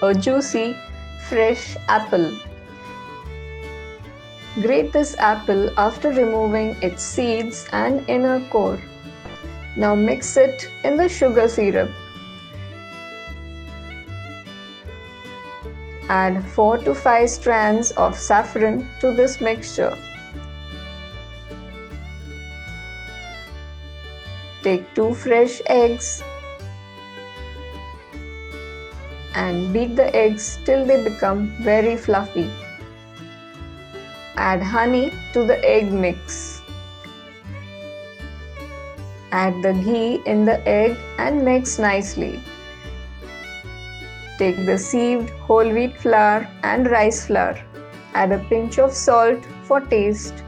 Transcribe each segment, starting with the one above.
a juicy, fresh apple. Grate this apple after removing its seeds and inner core. Now mix it in the sugar syrup. Add 4 to 5 strands of saffron to this mixture. Take 2 fresh eggs and beat the eggs till they become very fluffy. Add honey to the egg mix. Add the ghee in the egg and mix nicely. Take the sieved whole wheat flour and rice flour. Add a pinch of salt for taste,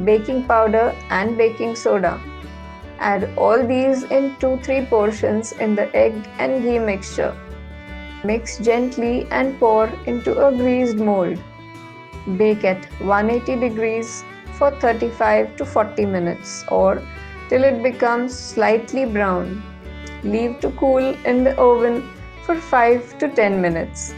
baking powder and baking soda. Add all these in 2-3 portions in the egg and ghee mixture. Mix gently and pour into a greased mold. Bake at 180 degrees for 35 to 40 minutes or till it becomes slightly brown. Leave to cool in the oven for 5 to 10 minutes.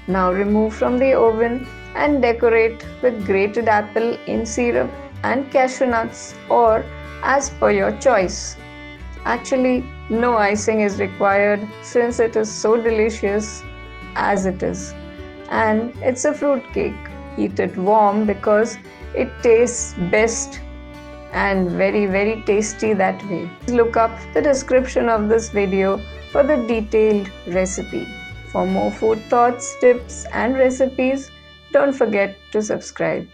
Now remove from the oven and decorate with grated apple in syrup and cashew nuts or as per your choice. Actually, no icing is required since it is so delicious as it is. And it's a fruit cake. Eat it warm because it tastes best and very tasty that way. Look up the description of this video for the detailed recipe. For more food thoughts, tips and recipes, don't forget to subscribe.